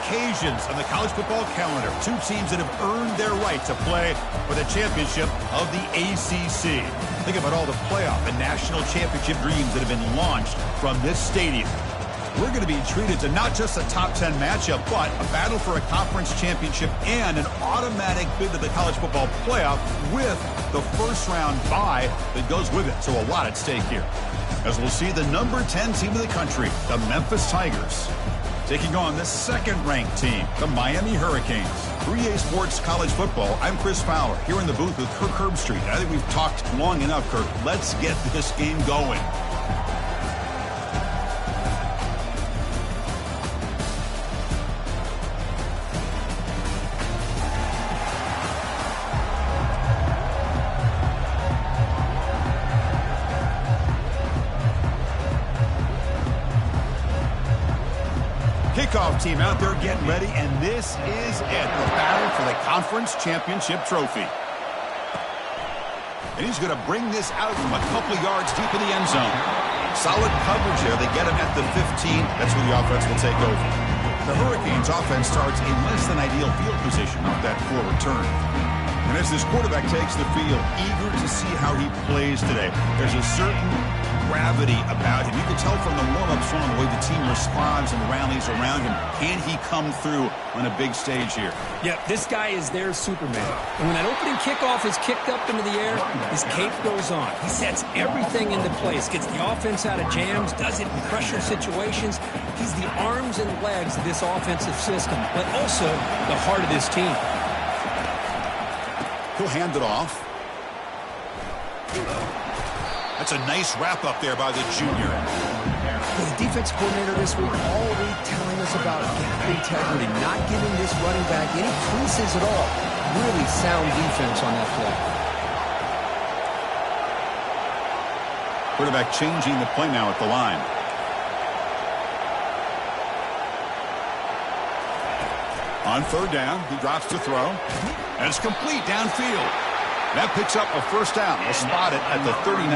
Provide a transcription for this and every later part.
occasions on the college football calendar. Two teams that have earned their right to play for the championship of the ACC. Think about all the playoff and national championship dreams that have been launched from this stadium. We're going to be treated to not just a top 10 matchup, but a battle for a conference championship and an automatic bid to the college football playoff with the first round bye that goes with it. So a lot at stake here. As we'll see the number 10 team in the country, the Memphis Tigers, taking on the second-ranked team, the Miami Hurricanes. 3A Sports College Football, I'm Chris Fowler, here in the booth with Kirk Herbstreit. I think we've talked long enough, Kirk. Let's get this game going. Kickoff team out there getting ready, and this is it, the battle for the conference championship trophy. And he's going to bring this out from a couple of yards deep in the end zone. Solid coverage there. They get him at the 15. That's where the offense will take over. The Hurricanes offense starts in less than ideal field position with that forward turn. And as this quarterback takes the field, eager to see how he plays today, there's a certain gravity about him. You can tell from the warm-ups on the way the team responds and rallies around him. Can he come through on a big stage here? Yeah, this guy is their Superman. And when that opening kickoff is kicked up into the air, his cape goes on. He sets everything into place, gets the offense out of jams, does it in pressure situations. He's the arms and legs of this offensive system, but also the heart of this team. He'll hand it off. That's a nice wrap-up there by the junior. The defense coordinator this week already telling us about gap integrity, not giving this running back any creases at all. Really sound defense on that play. Quarterback changing the play now at the line. On third down, he drops to throw. And it's complete downfield. That picks up a first down. They'll spot it at the 39.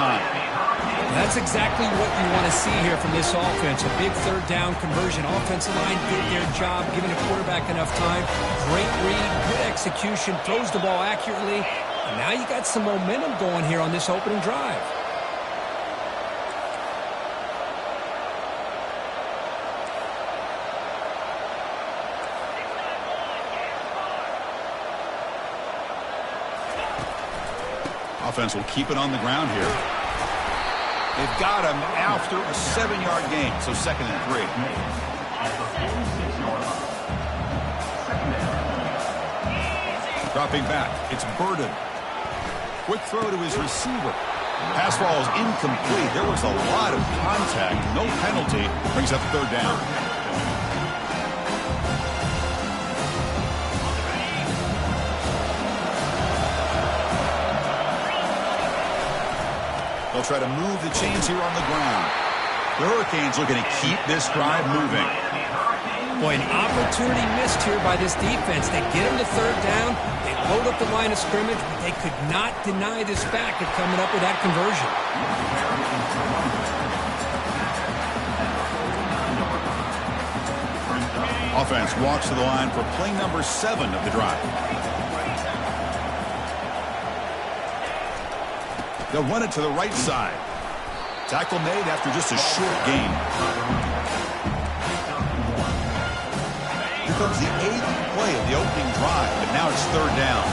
That's exactly what you want to see here from this offense. A big third down conversion. Offensive line did their job, giving the quarterback enough time. Great read, good execution, throws the ball accurately. And now you got some momentum going here on this opening drive. Offense will keep it on the ground here. They've got him after a 7-yard gain, so 2nd and 3. Dropping back, it's Burden. Quick throw to his receiver. Pass ball is incomplete. There was a lot of contact, no penalty. Brings up third down. They'll try to move the chains here on the ground. The Hurricanes looking to keep this drive moving. Boy, an opportunity missed here by this defense. They get him to third down. They load up the line of scrimmage, but they could not deny this back of coming up with that conversion. Offense walks to the line for play number 7 of the drive. They'll run it to the right side. Tackle made after just a short gain. Here comes the 8th play of the opening drive, but now it's third down.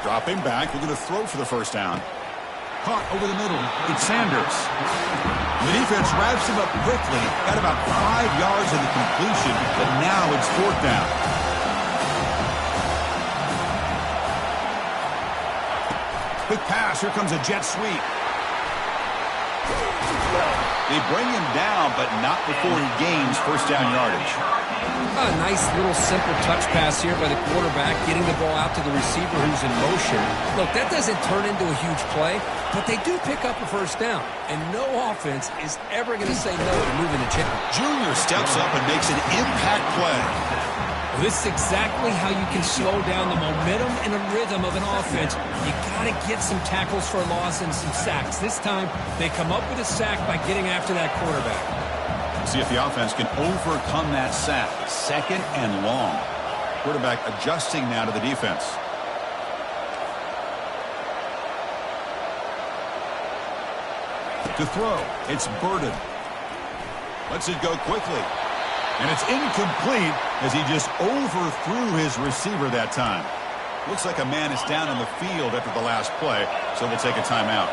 Dropping back, we're going to throw for the first down. Caught over the middle. It's Sanders. The defense wraps him up quickly. Got about 5 yards in the completion, but now it's fourth down. Quick pass. Here comes a jet sweep. They bring him down, but not before he gains first down yardage. A nice little simple touch pass here by the quarterback, getting the ball out to the receiver who's in motion. Look, that doesn't turn into a huge play, but they do pick up a first down, and no offense is ever going to say no to moving the chain. Junior steps up and makes an impact play. Well, this is exactly how you can slow down the momentum and the rhythm of an offense. You got to get some tackles for a loss and some sacks. This time, they come up with a sack by getting after that quarterback. See if the offense can overcome that sack. 2nd and long. Quarterback adjusting now to the defense. To throw, it's Burden. Lets it go quickly. And it's incomplete as he just overthrew his receiver that time. Looks like a man is down on the field after the last play, so they'll take a timeout.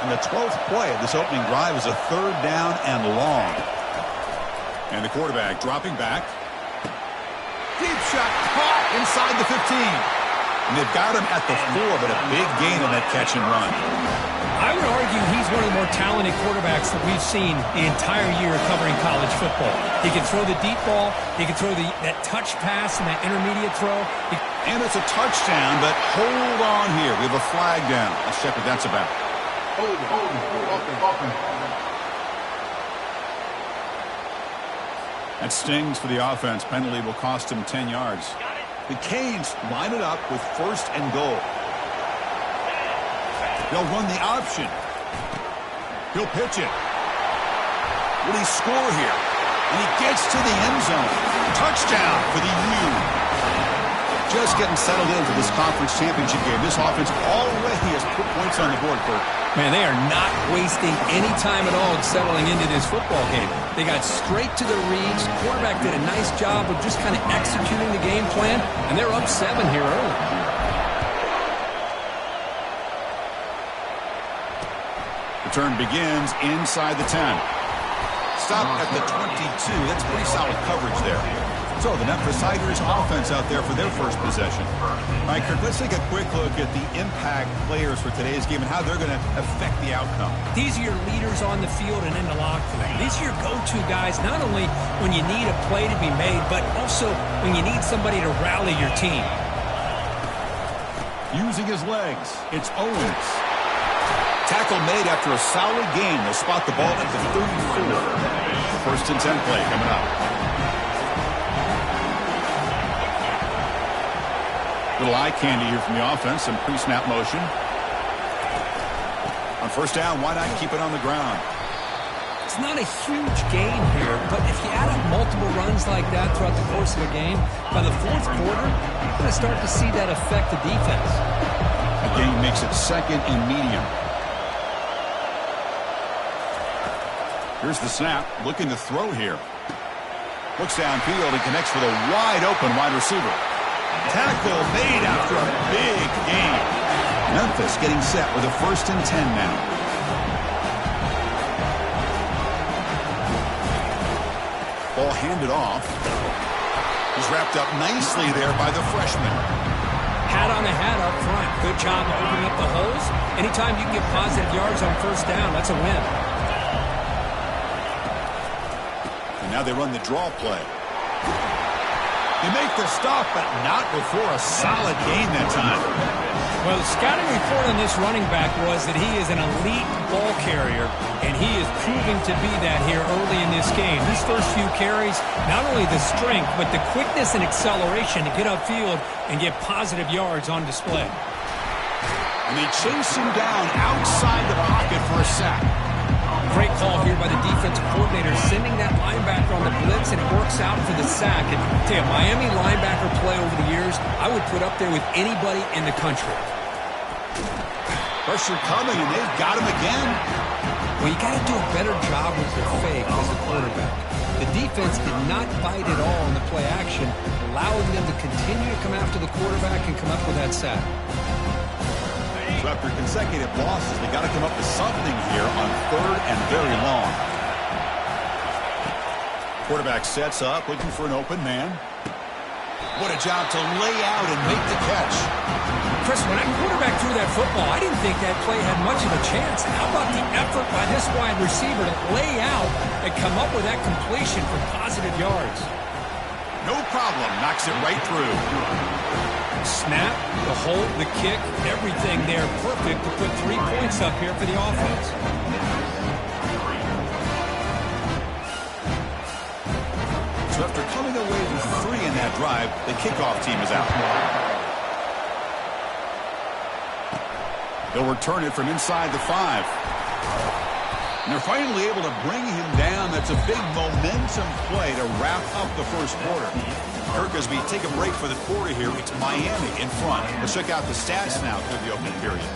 And the 12th play of this opening drive is a 3rd down and long. And the quarterback dropping back. Deep shot caught inside the 15. And they've got him at the 4, but a big gain on that catch and run. I would argue he's one of the more talented quarterbacks that we've seen the entire year covering college football. He can throw the deep ball. He can throw that touch pass and that intermediate throw. And it's a touchdown, but hold on here. We have a flag down. Let's check what that's about. That stings for the offense. Penalty will cost him 10 yards. The Canes line it up with 1st and goal. They'll run the option. He'll pitch it. Will he score here? And he gets to the end zone. Touchdown for the U. Just getting settled into this conference championship game. This offense already has put points on the board, Kurt. Man, they are not wasting any time at all settling into this football game. They got straight to the reads. Quarterback did a nice job of just kind of executing the game plan, and they're up 7 here early. Return begins inside the 10. Stop at the 22. That's pretty solid coverage there. So the Memphis Tigers offense out there for their first possession. All right, Kirk, let's take a quick look at the impact players for today's game and how they're going to affect the outcome. These are your leaders on the field and in the locker room. These are your go-to guys, not only when you need a play to be made, but also when you need somebody to rally your team. Using his legs, it's Owens. Tackle made after a solid game. They'll spot the ball at the 34. 1st and 10 play coming up. Little eye candy here from the offense. Some pre-snap motion. On 1st down, why not keep it on the ground? It's not a huge gain here, but if you add up multiple runs like that throughout the course of a game, by the 4th quarter, you're going to start to see that affect the defense. A gain makes it 2nd and medium. Here's the snap. Looking to throw here. Looks downfield and connects with a wide-open wide receiver. Tackle made after a big gain. Memphis getting set with a 1st and 10 now. Ball handed off. He's wrapped up nicely there by the freshman. Hat on the hat up front. Good job opening up the holes. Anytime you can get positive yards on 1st down, that's a win. And now they run the draw play. They make the stop, but not before a solid gain that time. Well, the scouting report on this running back was that he is an elite ball carrier, and he is proving to be that here early in this game. These first few carries, not only the strength, but the quickness and acceleration to get upfield and get positive yards on display. And they chase him down outside the pocket for a sack. Great call here by the defensive coordinator, sending that linebacker on the blitz, and it works out for the sack. And I tell you, Miami linebacker play over the years, I would put up there with anybody in the country. Pressure coming, and they've got him again. Well, you got to do a better job with your fake as a quarterback. The defense did not bite at all in the play action, allowing them to continue to come after the quarterback and come up with that sack. So after consecutive losses, they got to come up with something here on 3rd and very long. Quarterback sets up, looking for an open man. What a job to lay out and make the catch. Chris, when that quarterback threw that football, I didn't think that play had much of a chance. How about the effort by this wide receiver to lay out and come up with that completion for positive yards? No problem. Knocks it right through. Snap, the hold, the kick, everything there perfect to put 3 points up here for the offense. So after coming away with 3 in that drive, the kickoff team is out. They'll return it from inside the 5. And they're finally able to bring him down. That's a big momentum play to wrap up the first quarter. Kirk, as we take a break for the quarter here, it's Miami in front. Let's check out the stats now through the opening period.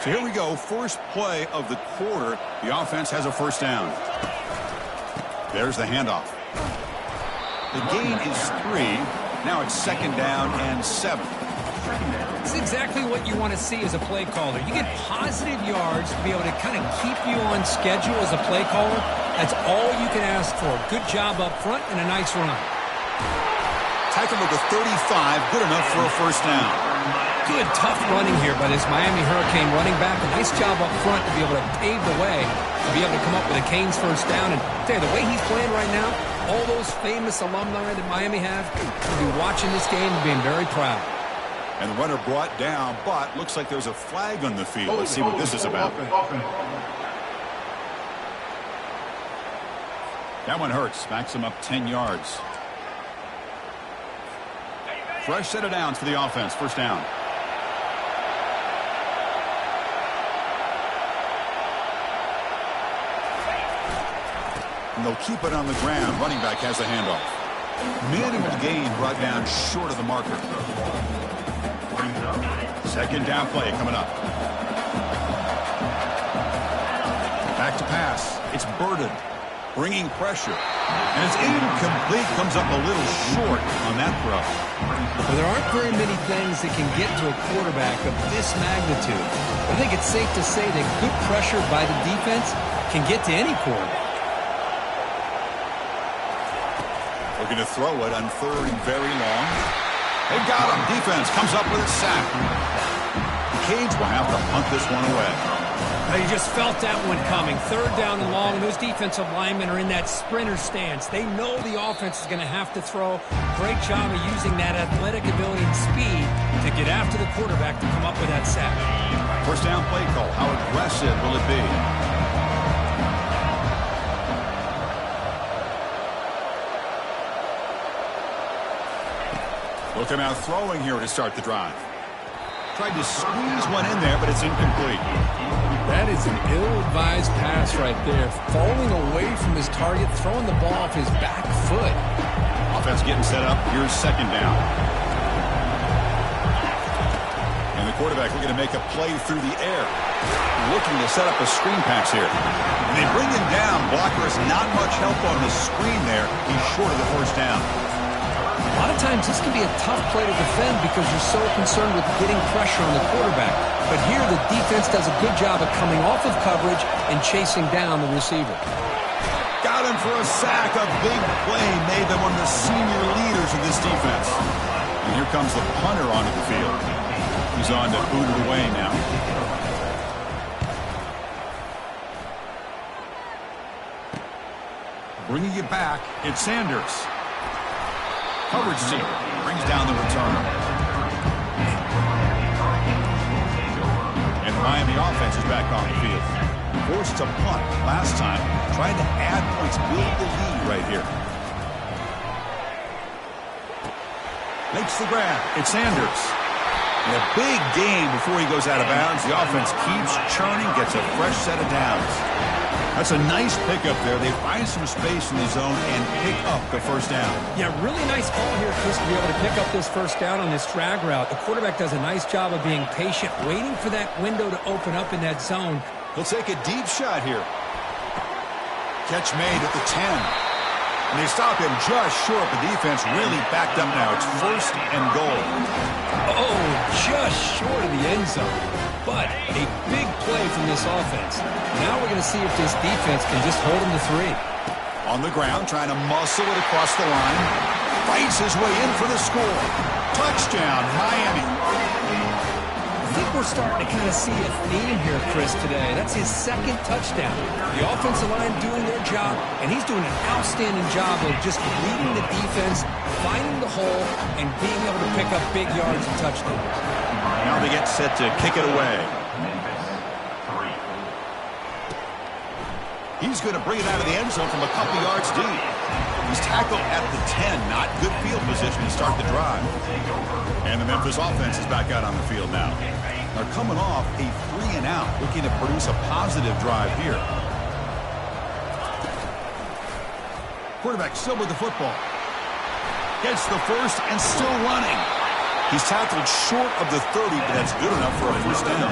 So here we go, first play of the quarter. The offense has a first down. There's the handoff. The gain is 3. Now it's 2nd down and 7. It's exactly what you want to see as a play caller. You get positive yards to be able to kind of keep you on schedule as a play caller. That's all you can ask for. Good job up front and a nice run. Tackled at the 35, good enough for a first down. Good, tough running here by this Miami Hurricane running back. A nice job up front to be able to pave the way, to be able to come up with a Canes first down. And I tell you, the way he's playing right now, all those famous alumni that Miami have will be watching this game and being very proud. And the runner brought down, but looks like there's a flag on the field. Let's see what this is about. That one hurts. Backs him up 10 yards. Fresh set of downs for the offense. First down. And they'll keep it on the ground. Running back has the handoff. Minimal gain brought down short of the marker. 2nd down play coming up. Back to pass. It's Burden. Bringing pressure. And it's incomplete. Comes up a little short on that throw. Well, there aren't very many things that can get to a quarterback of this magnitude. I think it's safe to say that good pressure by the defense can get to any quarterback. Looking to throw it on 3rd and very long. They got him. Defense comes up with a sack. The Canes will have to punt this one away. You just felt that one coming. 3rd down and long, and those defensive linemen are in that sprinter stance. They know the offense is going to have to throw. Great job of using that athletic ability and speed to get after the quarterback to come up with that sack. First down play call. How aggressive will it be? Looking out throwing here to start the drive. Tried to squeeze one in there, but it's incomplete. That is an ill-advised pass right there. Falling away from his target, throwing the ball off his back foot. Offense getting set up. Here's 2nd down. And the quarterback looking to make a play through the air. Looking to set up a screen pass here. And they bring him down. Blocker has not much help on the screen there. He's short of the first down. A lot of times this can be a tough play to defend because you're so concerned with getting pressure on the quarterback. But here the defense does a good job of coming off of coverage and chasing down the receiver. Got him for a sack. A big play made by one of the senior leaders of this defense. And here comes the punter onto the field. He's on to boot it away now. Bringing it back, it's Sanders. Coverage team brings down the return. And the Miami offense is back on the field. Forced to punt last time. Trying to add points, build the lead right here. Makes the grab. It's Sanders. And a big gain before he goes out of bounds. The offense keeps churning, gets a fresh set of downs. That's a nice pickup there. They find some space in the zone and pick up the first down. Yeah, really nice call here, Chris, to be able to pick up this first down on this drag route. The quarterback does a nice job of being patient, waiting for that window to open up in that zone. He'll take a deep shot here. Catch made at the 10. And they stop him just short. The defense really backed up now. It's 1st and goal. Oh, just short of the end zone. But a big play from this offense. Now we're going to see if this defense can just hold him to 3. On the ground, trying to muscle it across the line. Fights his way in for the score. Touchdown, Miami. I think we're starting to kind of see a theme here, Chris, today. That's his 2nd touchdown. The offensive line doing their job, and he's doing an outstanding job of just leading the defense, finding the hole, and being able to pick up big yards and touchdowns. Now they get set to kick it away. He's going to bring it out of the end zone from a couple yards deep. He's tackled at the 10. Not good field position to start the drive. And the Memphis offense is back out on the field now. They're coming off a 3-and-out, looking to produce a positive drive here. Quarterback still with the football. Gets the first and still running. He's tackled short of the 30, but that's good enough for a first down.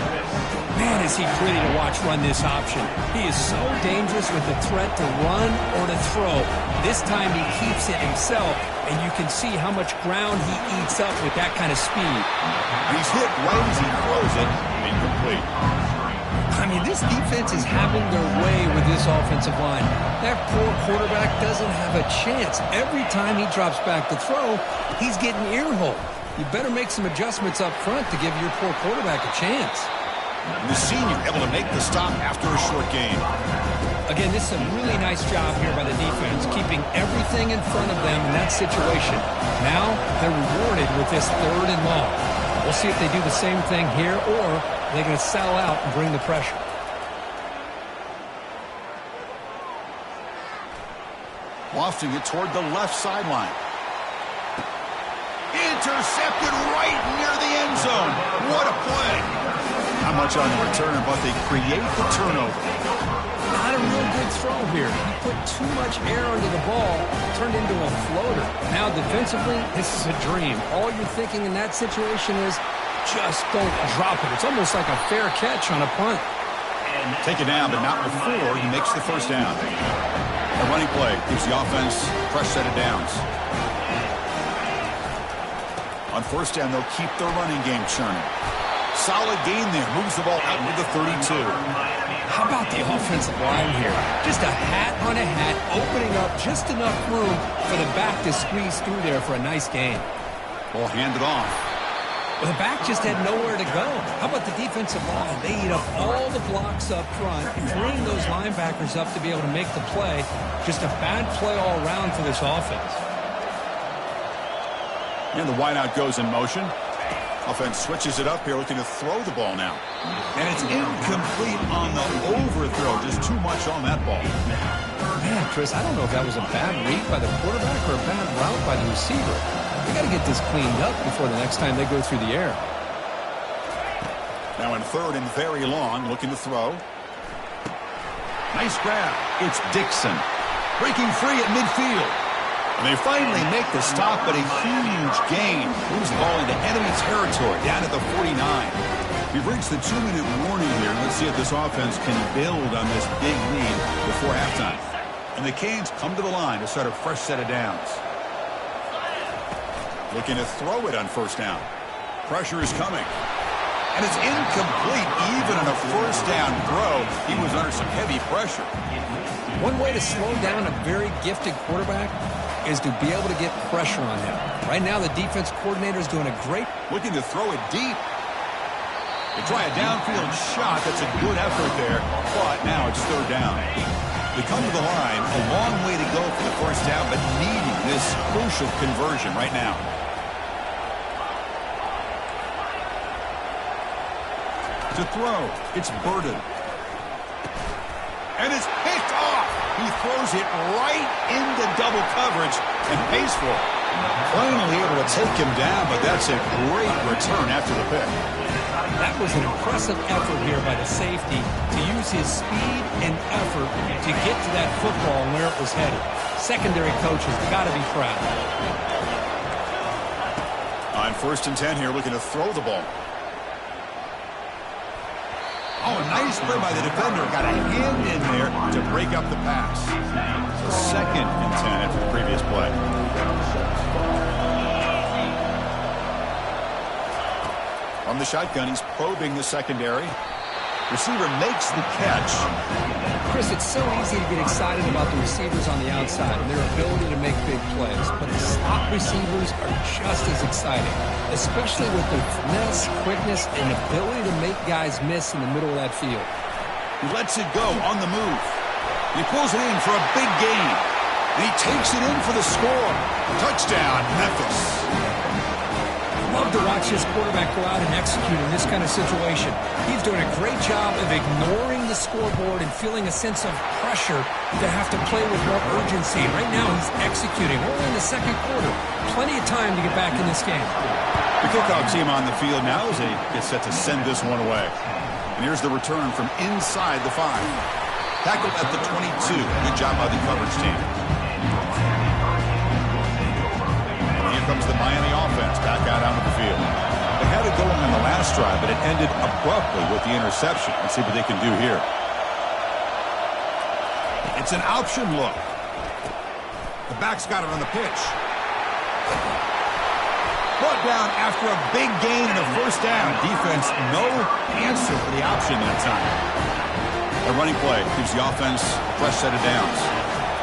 Man, is he pretty to watch run this option. He is so dangerous with the threat to run or to throw. This time he keeps it himself, and you can see how much ground he eats up with that kind of speed. He's hit right as he throws it. Incomplete. I mean, this defense is having their way with this offensive line. That poor quarterback doesn't have a chance. Every time he drops back to throw, he's getting ear-holed. You better make some adjustments up front to give your poor quarterback a chance. The senior able to make the stop after a short game. Again, this is a really nice job here by the defense, keeping everything in front of them in that situation. Now they're rewarded with this 3rd and long. We'll see if they do the same thing here, or they're going to sell out and bring the pressure. Lofting it toward the left sideline. Intercepted right near the end zone. What a play. Not much on the return, but they create the turnover. Not a real good throw here. He put too much air under the ball, turned into a floater. Now defensively, this is a dream. All you're thinking in that situation is just don't drop it. It's almost like a fair catch on a punt. Take it down, but not before he makes the first down. A running play gives the offense a fresh set of downs. On first down, they'll keep their running game churning. Solid gain there. Moves the ball out to the 32. How about the offensive line here? Just a hat on a hat, opening up just enough room for the back to squeeze through there for a nice gain. Ball handed off. Well, the back just had nowhere to go. How about the defensive line? They eat up all the blocks up front, bring those linebackers up to be able to make the play. Just a bad play all around for this offense. And the wideout goes in motion. Offense switches it up here, looking to throw the ball now. And it's incomplete on the overthrow. Just too much on that ball. Man, Chris, I don't know if that was a bad read by the quarterback or a bad route by the receiver. They got to get this cleaned up before the next time they go through the air. Now in 3rd and very long, looking to throw. Nice grab. It's Dixon. Breaking free at midfield. And they finally make the stop, but a huge gain. Moves the ball into enemy territory, down at the 49. We've reached the 2-minute warning here. Let's see if this offense can build on this big lead before halftime. And the Canes come to the line to start a fresh set of downs. Looking to throw it on first down. Pressure is coming. And it's incomplete even on a first down throw. He was under some heavy pressure. One way to slow down a very gifted quarterback is to be able to get pressure on him. Right now, the defense coordinator is doing a great... Looking to throw it deep. They try a downfield shot. That's a good effort there. But now it's 3rd down. They come to the line. A long way to go for the first down, but needing this crucial conversion right now. To throw, it's Burden. And it's picked off. He throws it right into double coverage and pays for it. Finally able to take him down, but that's a great return after the pick. That was an impressive effort here by the safety to use his speed and effort to get to that football and where it was headed. Secondary coach has got to be proud. On 1st and 10 here, looking to throw the ball. Oh, a nice play by the defender. Got a hand in there to break up the pass. So 2nd and 10 after the previous play. From the shotgun, he's probing the secondary. Receiver makes the catch. Chris, it's so easy to get excited about the receivers on the outside and their ability to make big plays, but the slot receivers are just as exciting, especially with their finesse, quickness, and ability to make guys miss in the middle of that field. He lets it go on the move. He pulls it in for a big gain. And he takes it in for the score. Touchdown, Memphis. love to watch this quarterback go out and execute in this kind of situation. He's doing a great job of ignoring the scoreboard and feeling a sense of pressure to have to play with more urgency. Right now, he's executing. Only in the second quarter. Plenty of time to get back in this game. The kickoff team on the field now as they get set to send this one away. And here's the return from inside the 5. Tackled at the 22. Good job by the coverage team. Here comes the Miami offense back out onto the field. They had it going on the last drive, but it ended abruptly with the interception. Let's see what they can do here. It's an option look. The back's got it on the pitch. Brought down after a big gain in the first down. Defense, no answer for the option that time. A running play gives the offense a fresh set of downs.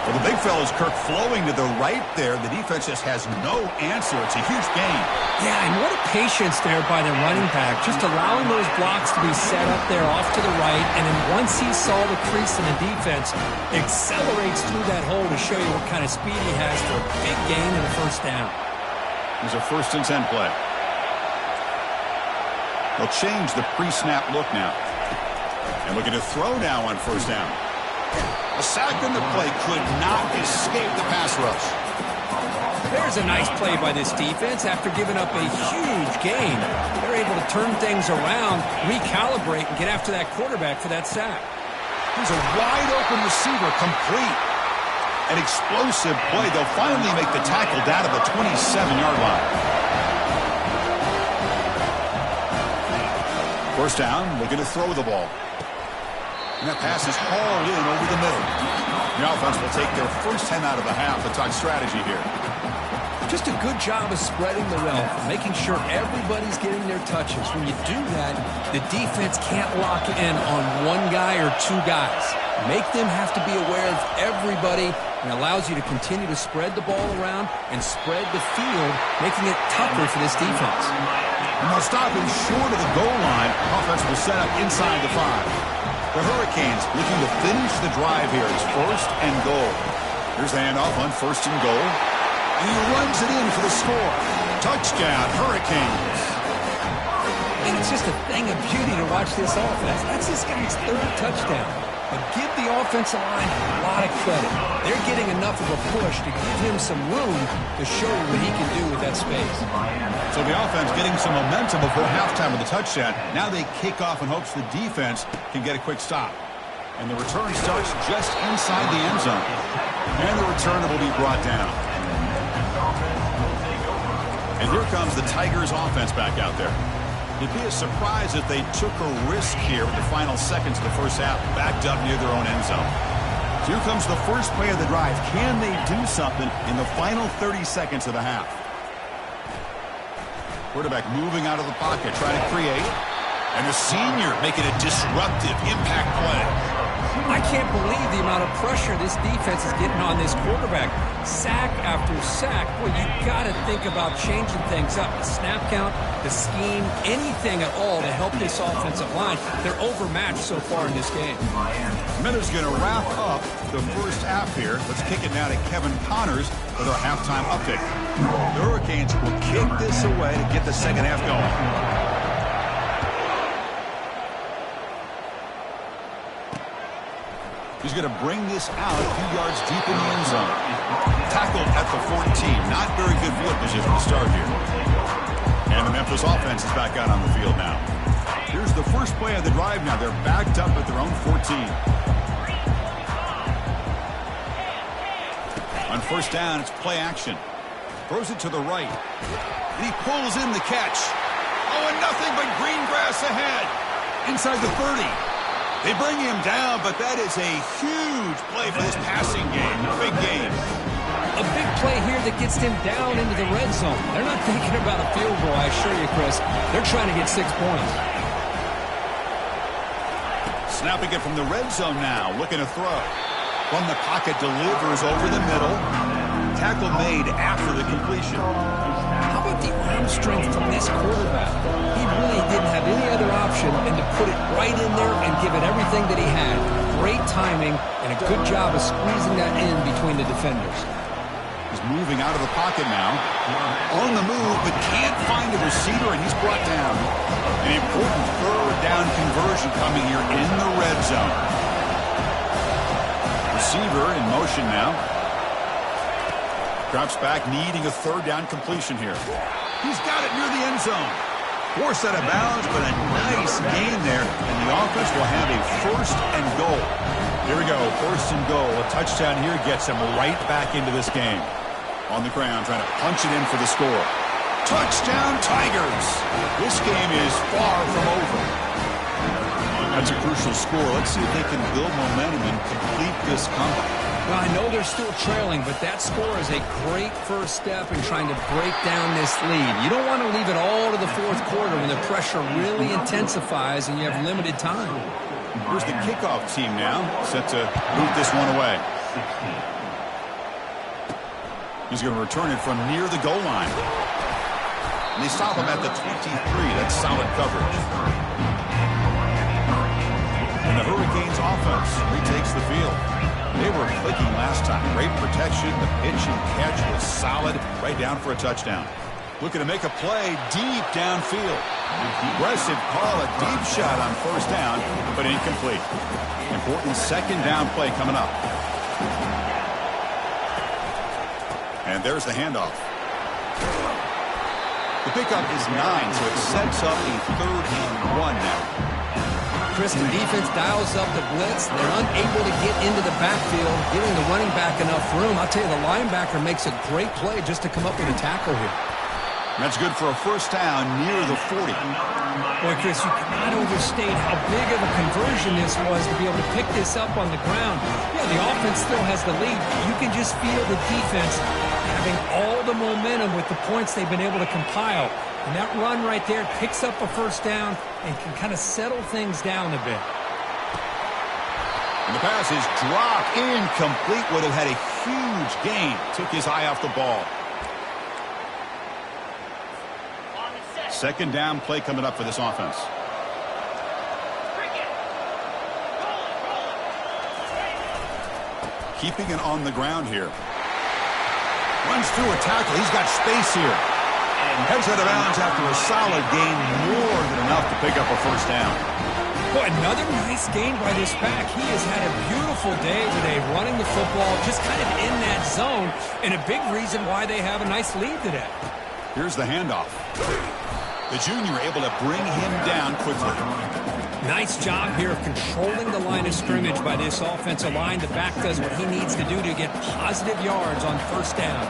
Well, the big fella's Kirk flowing to the right there. The defense just has no answer. It's a huge gain. Yeah, and what a patience there by the running back. Just allowing those blocks to be set up there off to the right. And then once he saw the crease in the defense, accelerates through that hole to show you what kind of speed he has for a big gain in the first down. Here's a 1st and 10 play. They'll change the pre-snap look now. And looking to throw now on 1st down. A sack in the play could not escape the pass rush. There's a nice play by this defense. After giving up a huge gain, they're able to turn things around, recalibrate, and get after that quarterback for that sack. Here's a wide-open receiver, complete. An explosive play. They'll finally make the tackle down to the 27-yard line. 1st down, looking to throw the ball. And that pass is hauled in over the middle. The offense will take their first 10 out of the half. The talk strategy here. Just a good job of spreading the wealth, making sure everybody's getting their touches. When you do that, the defense can't lock in on one guy or two guys. Make them have to be aware of everybody, and allows you to continue to spread the ball around and spread the field, making it tougher for this defense. And they'll stop him short of the goal line. Offense will set up inside the 5. The Hurricanes looking to finish the drive here. It's 1st and goal. Here's the handoff on 1st and goal. And he runs it in for the score. Touchdown, Hurricanes. And it's just a thing of beauty to watch this offense. That's this guy's 3rd touchdown. But give the offensive line a lot of credit. They're getting enough of a push to give him some room to show you what he can do with that space. So the offense getting some momentum before halftime with the touchdown. Now they kick off in hopes the defense can get a quick stop. And the return starts just inside the end zone. And the returner will be brought down. And here comes the Tigers offense back out there. It'd be a surprise if they took a risk here with the final seconds of the first half, backed up near their own end zone. Here comes the first play of the drive. Can they do something in the final 30 seconds of the half? Quarterback moving out of the pocket, trying to create. And the senior making a disruptive impact play. I can't believe the amount of pressure this defense is getting on this quarterback. Sack after sack. Well, you got to think about changing things up. The snap count, the scheme, anything at all to help this offensive line. They're overmatched so far in this game. Miller's going to wrap up the first half here. Let's kick it now to Kevin Connors with our halftime update. The Hurricanes will kick this away to get the second half going. He's going to bring this out a few yards deep in the end zone. Tackled at the 14. Not very good field position to start here. And the Memphis offense is back out on the field now. Here's the first play of the drive now. They're backed up at their own 14. On 1st down, it's play action. Throws it to the right. And he pulls in the catch. Oh, and nothing but green grass ahead. Inside the 30. They bring him down, but that is a huge play for this passing game. Big game. A big play here that gets them down into the red zone. They're not thinking about a field goal, I assure you, Chris. They're trying to get 6 points. Snapping it from the red zone now, looking to throw. From the pocket, delivers over the middle. Tackle made after the completion. How about the arm strength from this quarterback? He really didn't have any other option than to put it right in there and give it everything that he had. Great timing and a good job of squeezing that in between the defenders. He's moving out of the pocket now. On the move, but can't find a receiver, and he's brought down. An important third down conversion coming here in the red zone. Receiver in motion now. Drops back, needing a third down completion here. He's got it near the end zone. Forced out of bounds, but a nice gain there, and the offense will have a first and goal. Here we go, first and goal. A touchdown here gets him right back into this game. On the ground, trying to punch it in for the score. Touchdown, Tigers! This game is far from over. That's a crucial score. Let's see if they can build momentum and complete this comeback. Well, I know they're still trailing, but that score is a great first step in trying to break down this lead. You don't want to leave it all to the fourth quarter when the pressure really intensifies and you have limited time. Here's the kickoff team now, set to move this one away. He's going to return it from near the goal line. And they stop him at the 23. That's solid coverage. And the Hurricanes offense retakes the field. They were clicking last time. Great protection. The pitch and catch was solid. Right down for a touchdown. Looking to make a play deep downfield. Aggressive call, a deep shot on first down, but incomplete. Important second down play coming up. And there's the handoff. The pickup is 9, so it sets up a 3rd and 1 now. Chris, the defense dials up the blitz. They're unable to get into the backfield, giving the running back enough room. I'll tell you, the linebacker makes a great play just to come up with a tackle here. That's good for a first down near the 40. Boy, Chris, you cannot overstate how big of a conversion this was to be able to pick this up on the ground. Yeah, the offense still has the lead. You can just feel the defense having all the momentum with the points they've been able to compile. And that run right there picks up a first down and can kind of settle things down a bit. And the pass is dropped incomplete. Would have had a huge gain. Took his eye off the ball. Second down play coming up for this offense. Keeping it on the ground here. Runs through a tackle. He's got space here. And heads out of bounds after a solid gain. More than enough to pick up a first down. Boy, another nice gain by this back. He has had a beautiful day today running the football, just kind of in that zone. And a big reason why they have a nice lead today. Here's the handoff. The junior able to bring him down quickly. Nice job here of controlling the line of scrimmage by this offensive line. The back does what he needs to do to get positive yards on first down.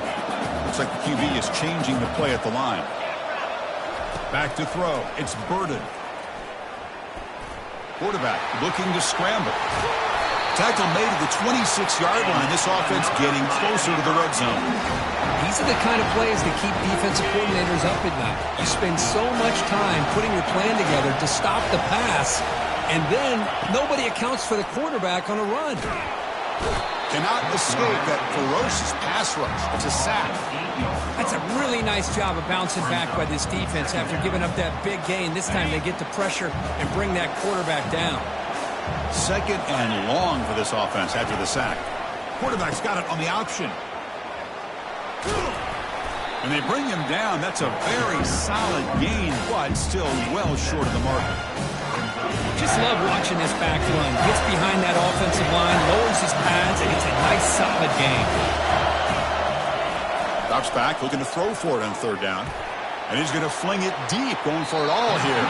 Looks like the QB is changing the play at the line. Back to throw. It's Burden. Quarterback looking to scramble. Tackle made at the 26-yard line. This offense getting closer to the red zone. These are the kind of plays that keep defensive coordinators up at night. You spend so much time putting your plan together to stop the pass, and then nobody accounts for the quarterback on a run. Cannot escape that ferocious pass rush. It's a sack. That's a really nice job of bouncing back by this defense after giving up that big gain. This time they get the pressure and bring that quarterback down. Second and long for this offense after the sack. Quarterback's got it on the option. And they bring him down. That's a very solid gain, but still well short of the mark. Just love watching this back run. Gets behind that offensive line, lowers his pads, and it's a nice solid gain. Drops back, looking to throw for it on third down. And he's going to fling it deep, going for it all here.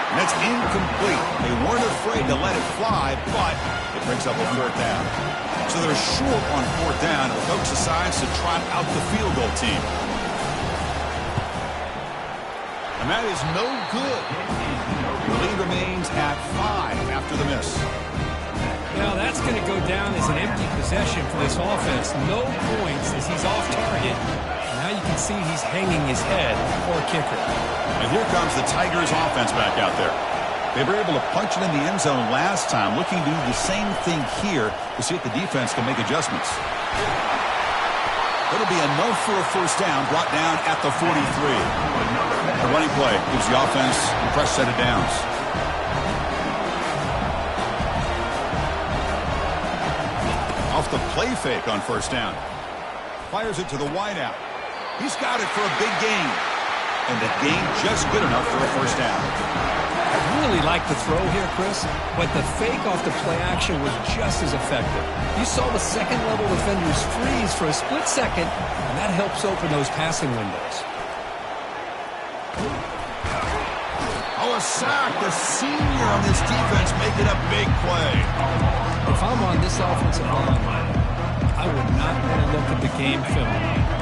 And that's incomplete. They weren't afraid to let it fly, but it brings up a fourth down. So they're short on fourth down. The coach decides to trot out the field goal team. And that is no good. The lead remains at 5 after the miss. Now that's going to go down as an empty possession for this offense. No points as he's off target. Now you can see he's hanging his head for a kicker. And here comes the Tigers offense back out there. They were able to punch it in the end zone last time, looking to do the same thing here to see if the defense can make adjustments. It'll be enough for a first down, brought down at the 43. The running play gives the offense a fresh set of downs. Off the play fake on first down. Fires it to the wideout. He's got it for a big gain. And the gain just good enough for a first down. I really like the throw here, Chris, but the fake off the play action was just as effective. You saw the second-level defenders freeze for a split second, and that helps open those passing windows. Oh, a sack. The senior on this defense making a big play. If I'm on this offensive line, I would not want to look at the game film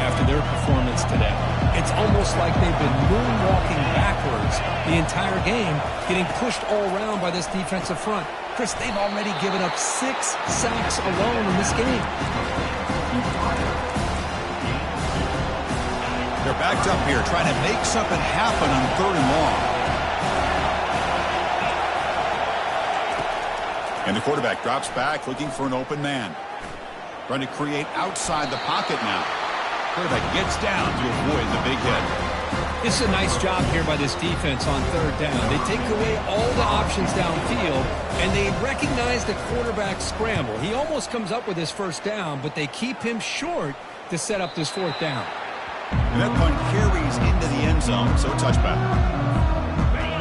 after their performance today. It's almost like they've been moonwalking backwards the entire game, getting pushed all around by this defensive front. Chris, they've already given up 6 sacks alone in this game. They're backed up here, trying to make something happen on 3rd and long. And the quarterback drops back, looking for an open man. Trying to create outside the pocket now. Quarterback gets down to avoid the big hit. This is a nice job here by this defense on 3rd down. They take away all the options downfield, and they recognize the quarterback scramble. He almost comes up with his first down, but they keep him short to set up this 4th down. And that punt carries into the end zone, so touchback.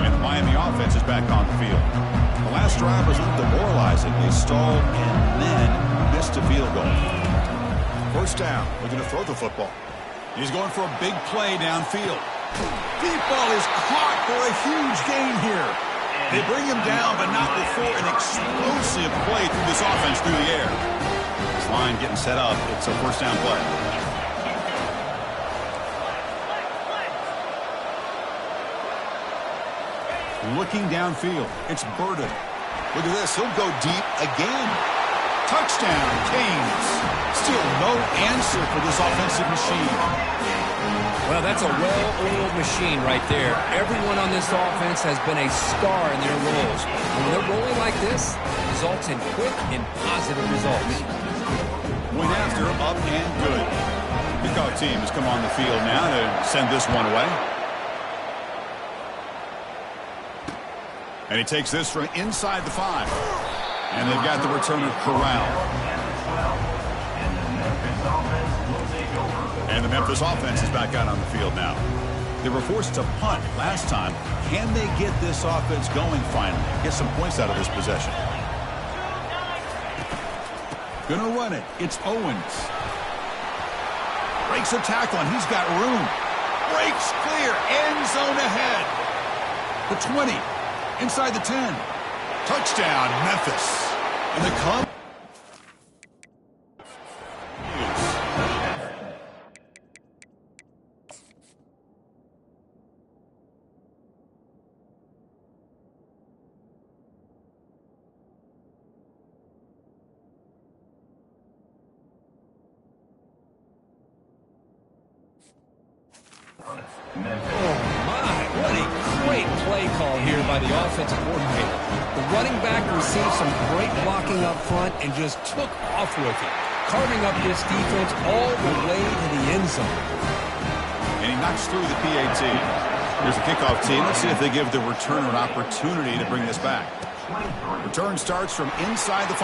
And the Miami offense is back on the field. The last drive was a little demoralizing. They stalled and then missed a field goal. First down, looking to throw the football. He's going for a big play downfield. Deep ball is caught for a huge gain here. They bring him down, but not before an explosive play through this offense through the air. This line getting set up. It's a first down play. Looking downfield. It's Burden. Look at this. He'll go deep again. Touchdown, Canes. Still no answer for this offensive machine. Well, that's a well-oiled machine right there. Everyone on this offense has been a star in their roles. When they're rolling like this, it results in quick and positive results. Went after, up and good. The kickoff team has come on the field now to send this one away. And he takes this from inside the 5. And they've got the returner corralled. And the Memphis offense is back out on the field now. They were forced to punt last time. Can they get this offense going finally? Get some points out of this possession. Gonna run it. It's Owens. Breaks a tackle, and he's got room. Breaks clear. End zone ahead. The 20. Inside the 10. Touchdown, Memphis. And the Cubs. Offensive coordinator. The running back received some great blocking up front and just took off with it, carving up this defense all the way to the end zone. And he knocks through the PAT. Here's the kickoff team. Let's see if they give the returner an opportunity to bring this back. Return starts from inside the 5.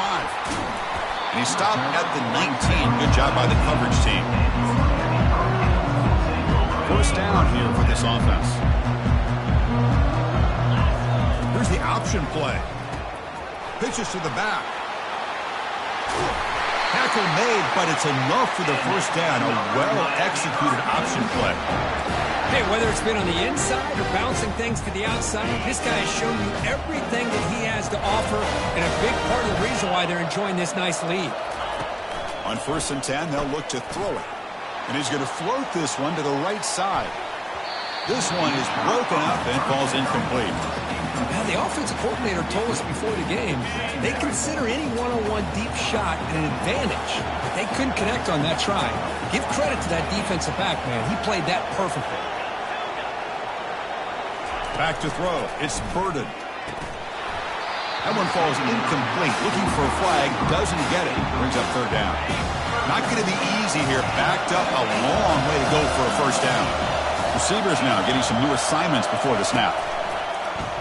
And he stopped at the 19. Good job by the coverage team. First down here for this offense. Here's the option play. Pitches to the back. Tackle made, but it's enough for the first down. A well-executed option play. Hey, whether it's been on the inside or bouncing things to the outside, this guy has shown you everything that he has to offer, and a big part of the reason why they're enjoying this nice lead. On 1st and 10, they'll look to throw it. And he's going to float this one to the right side. This one is broken up and falls incomplete. Now, the offensive coordinator told us before the game they consider any one-on-one deep shot an advantage. But they couldn't connect on that try. Give credit to that defensive back, man. He played that perfectly. Back to throw. It's Burden. That one falls incomplete. Looking for a flag. Doesn't get it. Brings up 3rd down. Not going to be easy here. Backed up a long way to go for a first down. Receivers now getting some new assignments before the snap.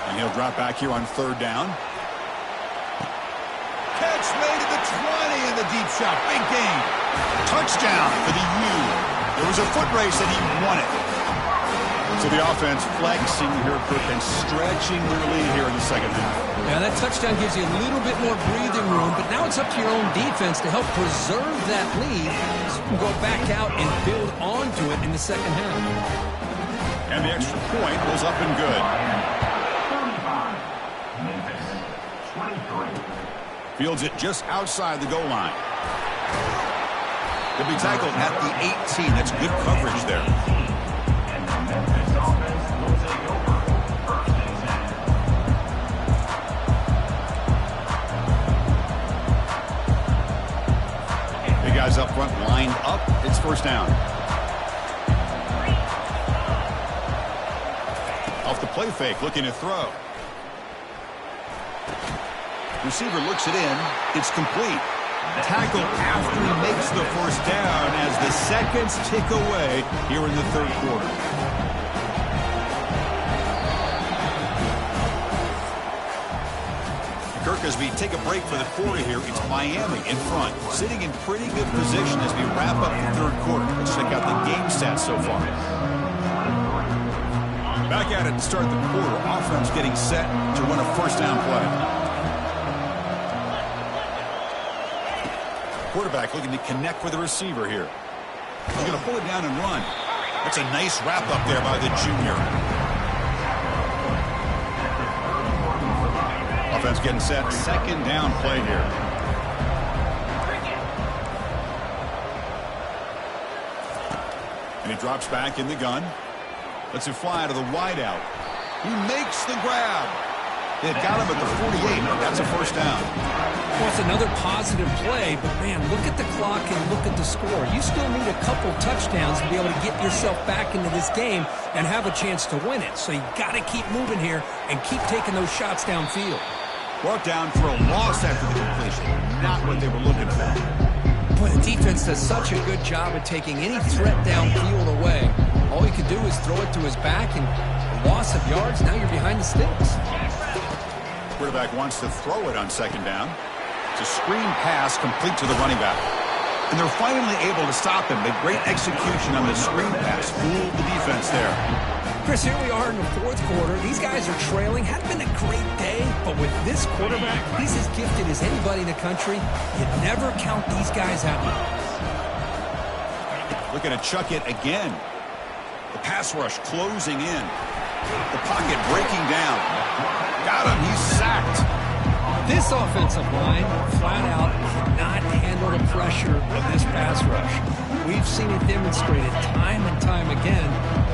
And he'll drop back here on 3rd down. Catch made at the 20, and with a deep shot. Big gain. Touchdown for the U. There was a foot race and he won it. So the offense flexing here, Kirk, and stretching their lead here in the second half. Yeah, that touchdown gives you a little bit more breathing room, but now it's up to your own defense to help preserve that lead so you can go back out and build onto it in the second half. And the extra point was up and good. Fields it just outside the goal line. He'll be tackled at the 18. That's good coverage there. Big guys up front lined up. It's first down. Off the play fake, looking to throw. Receiver looks it in. It's complete. Tackle after he makes the first down as the seconds tick away here in the third quarter. Kirk, as we take a break for the quarter here, it's Miami in front, sitting in pretty good position as we wrap up the third quarter. Let's check out the game stats so far. Back at it to start the quarter. Offense getting set to run a first down play. Quarterback looking to connect with the receiver here. He's going to pull it down and run. That's a nice wrap up there by the junior. Offense getting set. Second down play here. And he drops back in the gun. Lets it fly to the wideout. He makes the grab. They had got him at the 48. That's a first down. Well, it's another positive play, but, man, look at the clock and look at the score. You still need a couple touchdowns to be able to get yourself back into this game and have a chance to win it. So you got to keep moving here and keep taking those shots downfield. Brought down for a loss after the completion. Not what they were looking for. Boy, the defense does such a good job of taking any threat downfield away. All you can do is throw it to his back, and a loss of yards, now you're behind the sticks. Quarterback wants to throw it on second down. It's a screen pass complete to the running back. And they're finally able to stop him. But great execution on the screen pass. Fooled the defense there. Chris, here we are in the fourth quarter. These guys are trailing. Hadn't been a great day, but with this quarterback, he's as gifted as anybody in the country. You never count these guys out. Looking to chuck it again. The pass rush closing in. The pocket breaking down. Got him. He's sacked. This offensive line, flat out, cannot handle the pressure of this pass rush. We've seen it demonstrated time and time again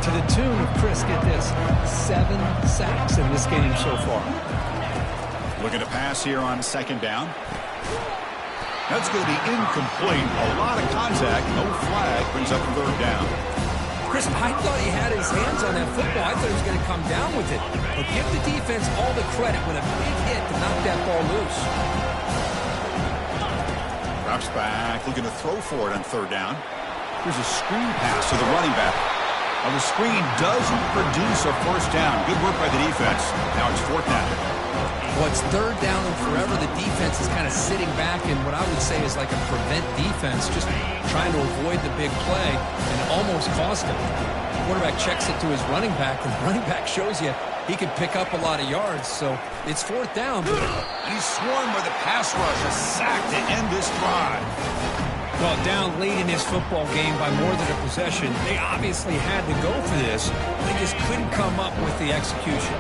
to the tune of, Chris, get this, 7 sacks in this game so far. Looking to pass here on second down. That's going to be incomplete. A lot of contact. No flag. Brings up third down. Chris, I thought he had his hands on that football. I thought he was going to come down with it. But give the defense all the credit with a big hit to knock that ball loose. Drops back, looking to throw for it on third down. Here's a screen pass to the running back. Now the screen doesn't produce a first down. Good work by the defense. Now it's fourth down. Well, it's third down and forever. The defense is kind of sitting back in what I would say is like a prevent defense, just trying to avoid the big play and almost cost him. The quarterback checks it to his running back, and the running back shows you he can pick up a lot of yards. So it's fourth down. But he's swarmed by the pass rush. A sack to end this drive. Well, down late in this football game by more than a possession, they obviously had to go for this. They just couldn't come up with the execution.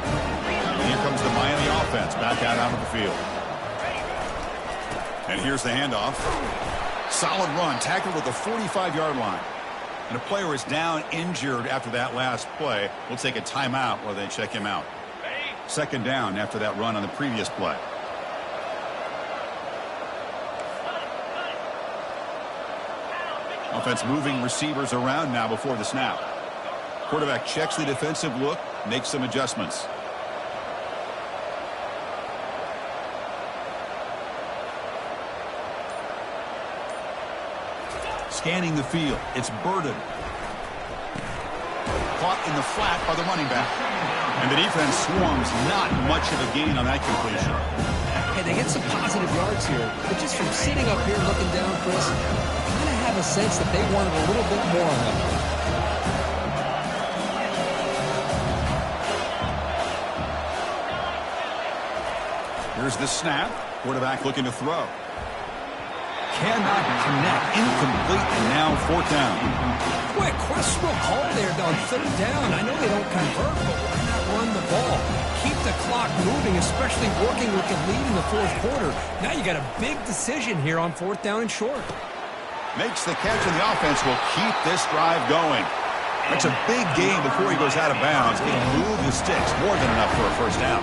And here comes the Miami offense back out onto the field. And here's the handoff. Solid run, tackled at the 45-yard line. And a player is down injured after that last play. We'll take a timeout while they check him out. Second down after that run on the previous play. Offense moving receivers around now before the snap. Quarterback checks the defensive look, makes some adjustments. Scanning the field, it's Burden. Caught in the flat by the running back. And the defense swarms, not much of a gain on that completion. Hey, they get some positive yards here, but just from sitting up here looking down, Chris, I kind of have a sense that they wanted a little bit more on them. Here's the snap. Quarterback looking to throw. Cannot connect. Incomplete, and now fourth down. Boy, a questionable call there on third down. I know they don't convert, but why not run the ball? Keep the clock moving, especially working with the lead in the fourth quarter. Now you got a big decision here on fourth down and short. Makes the catch, and the offense will keep this drive going. That's a big gain before he goes out of bounds. He moved the sticks more than enough for a first down.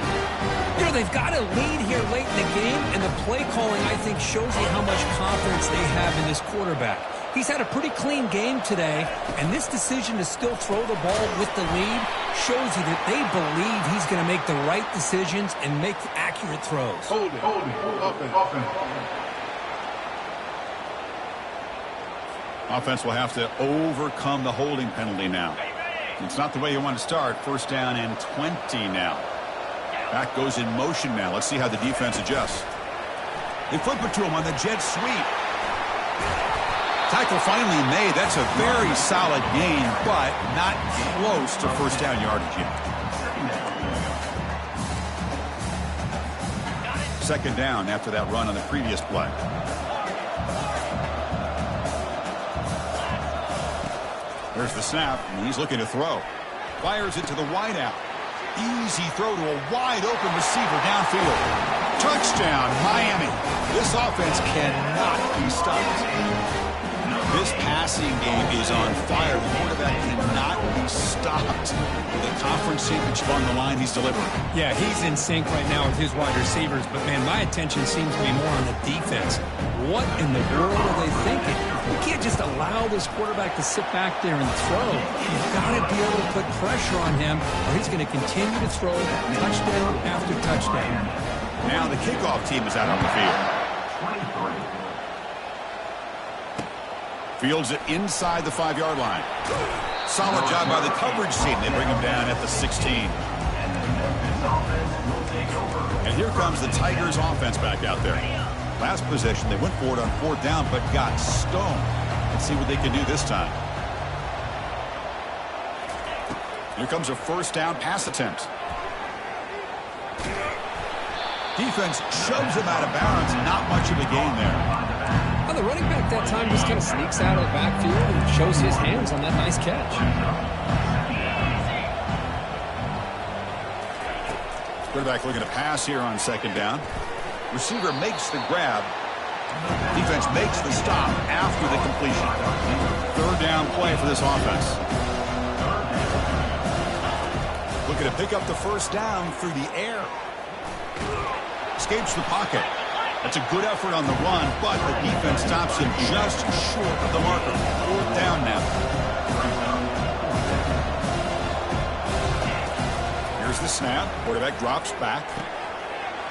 You know, they've got a lead here late in the game, and the play calling, I think, shows you how much confidence they have in this quarterback. He's had a pretty clean game today, and this decision to still throw the ball with the lead shows you that they believe he's going to make the right decisions and make accurate throws. Hold it. Offense will have to overcome the holding penalty now. It's not the way you want to start. First down and 20 now. Back goes in motion now. Let's see how the defense adjusts. They flip it to him on the jet sweep. Tackle finally made. That's a very solid gain, but not close to first down yardage yet. Second down after that run on the previous play. There's the snap, and he's looking to throw. Fires it to the wideout. Easy throw to a wide-open receiver downfield. Touchdown, Miami. This offense cannot be stopped. This passing game is on fire. The quarterback cannot be stopped. With a conference championship on the line, he's delivering. Yeah, he's in sync right now with his wide receivers, but, man, my attention seems to be more on the defense. What in the world are they thinking? You can't just allow this quarterback to sit back there and throw. You've got to be able to put pressure on him, or he's going to continue to throw touchdown after touchdown. Now the kickoff team is out on the field. Fields it inside the 5-yard line. Solid job by the coverage team. They bring him down at the 16. And here comes the Tigers offense back out there. Last possession, they went for it on fourth down, but got stoned. Let's see what they can do this time. Here comes a first down pass attempt. Defense shoves him out of bounds. Not much of a gain there. Well, the running back that time just kind of sneaks out of the backfield and shows his hands on that nice catch. Quarterback looking to pass here on second down. Receiver makes the grab. Defense makes the stop after the completion. Third down play for this offense. Looking to pick up the first down through the air. Escapes the pocket. That's a good effort on the run, but the defense stops him just short of the marker. Fourth down now. Here's the snap. Quarterback drops back.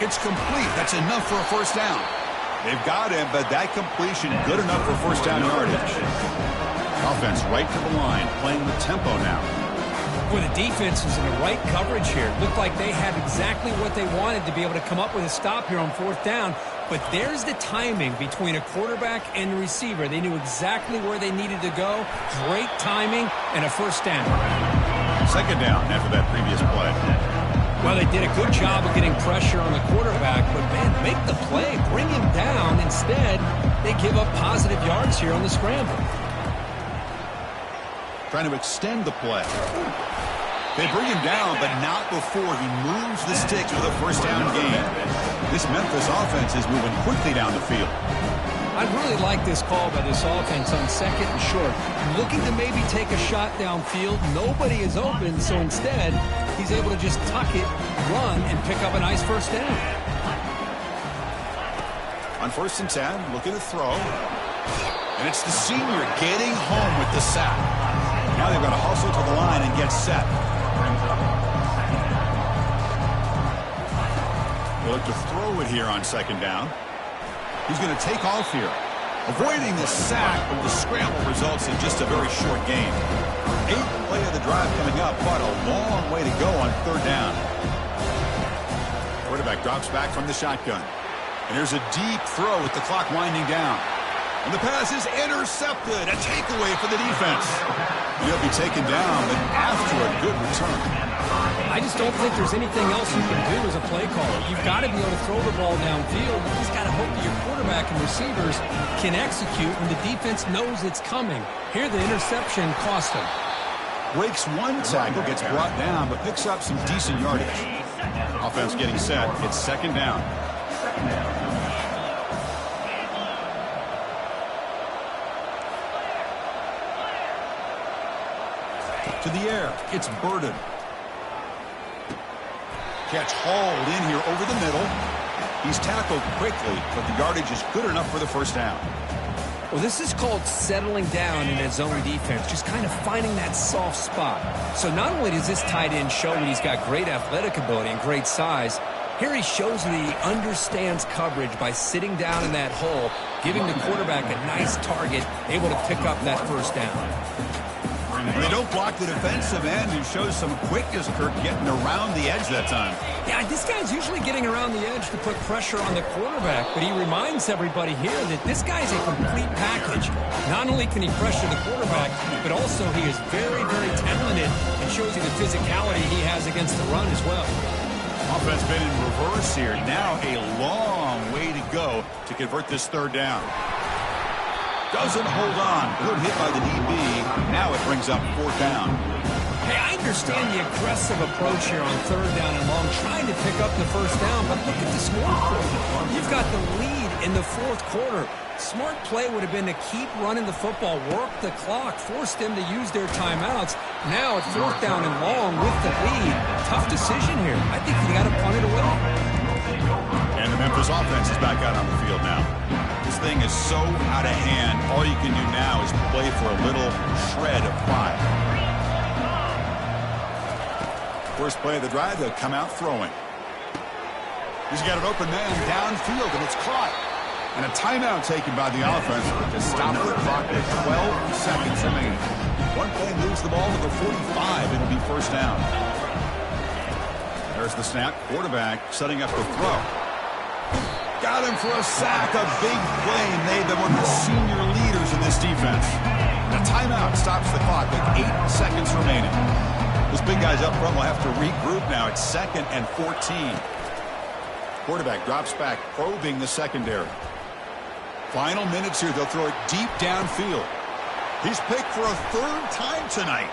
It's complete. That's enough for a first down. They've got him, but that completion good enough for first down yardage. Offense right to the line, playing with tempo now. Well, the defense is in the right coverage here. Looked like they had exactly what they wanted to be able to come up with a stop here on fourth down. But there's the timing between a quarterback and a receiver. They knew exactly where they needed to go. Great timing and a first down. Second down after that previous play. Well, they did a good job of getting pressure on the quarterback, but, man, make the play. Bring him down. Instead, they give up positive yards here on the scramble. Trying to extend the play. They bring him down, but not before he moves the sticks with a first down gain. This Memphis offense is moving quickly down the field. I really like this call by this offense on second and short. Looking to maybe take a shot downfield. Nobody is open, so instead, he's able to just tuck it, run, and pick up a nice first down. On first and 10, looking to throw. And it's the senior getting home with the sack. Now they've got to hustle to the line and get set. They look to throw it here on second down. He's going to take off here. Avoiding the sack, but the scramble results in just a very short gain. 8th play of the drive coming up, but a long way to go on third down. Quarterback drops back from the shotgun. And here's a deep throw with the clock winding down. And the pass is intercepted. A takeaway for the defense. He'll be taken down, but after a good return. I just don't think there's anything else you can do as a play caller. You've got to be able to throw the ball downfield. You just got to hope that your quarterback and receivers can execute when the defense knows it's coming. Here, the interception cost him. Breaks one tackle, gets brought down, but picks up some decent yardage. Offense getting set. It's second down. To the air. It's Burden. Catch hauled in here over the middle. He's tackled quickly, but the yardage is good enough for the first down. Well, this is called settling down in his zone defense, just kind of finding that soft spot. So not only does this tight end show that he's got great athletic ability and great size, here he shows that he understands coverage by sitting down in that hole, giving the quarterback a nice target, able to pick up that first down. They don't block the defensive end, who shows some quickness, Kirk, getting around the edge that time. Yeah, this guy's usually getting around the edge to put pressure on the quarterback, but he reminds everybody here that this guy's a complete package. Not only can he pressure the quarterback, but also he is very, very talented and shows you the physicality he has against the run as well. Offense been in reverse here. Now a long way to go to convert this third down. Doesn't hold on. Good hit by the DB. Now it brings up fourth down. Hey, I understand the aggressive approach here on third down and long, trying to pick up the first down, but look at the scoreboard. You've got the lead in the fourth quarter. Smart play would have been to keep running the football, work the clock, force them to use their timeouts. Now at fourth down and long with the lead. Tough decision here. I think you got to punt it away. And the Memphis offense is back out on the field now. This thing is so out of hand, all you can do now is play for a little shred of pride. First play of the drive, they'll come out throwing. He's got an open man downfield, and it's caught. And a timeout taken by the offense to stop the clock with 12 seconds remaining. One play moves the ball to the 45. It'll be first down. There's the snap. Quarterback setting up the throw. Got him for a sack. A big play made them one of the senior leaders in this defense. A timeout stops the clock with 8 seconds remaining. Those big guys up front will have to regroup now. It's second and 14. Quarterback drops back, probing the secondary. Final minutes here. They'll throw it deep downfield. He's picked for a third time tonight.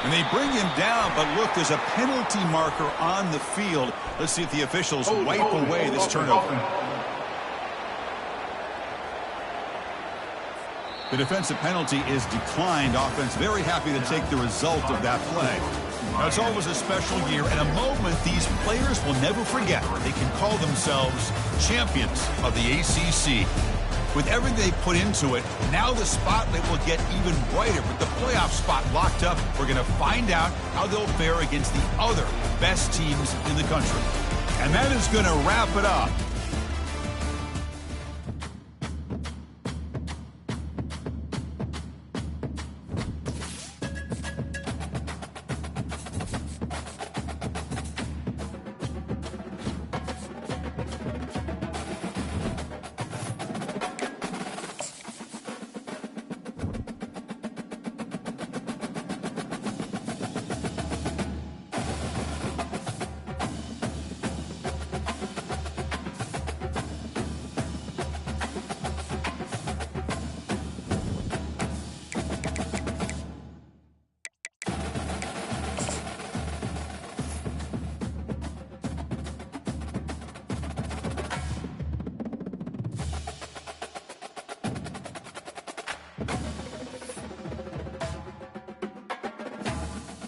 And they bring him down, but look, there's a penalty marker on the field. Let's see if the officials wipe away this turnover. The defensive penalty is declined. Offense very happy to take the result of that play. Now, it's always a special year and a moment these players will never forget. They can call themselves champions of the ACC. With everything they put into it, now the spotlight will get even brighter. With the playoff spot locked up, we're going to find out how they'll fare against the other best teams in the country. And that is going to wrap it up.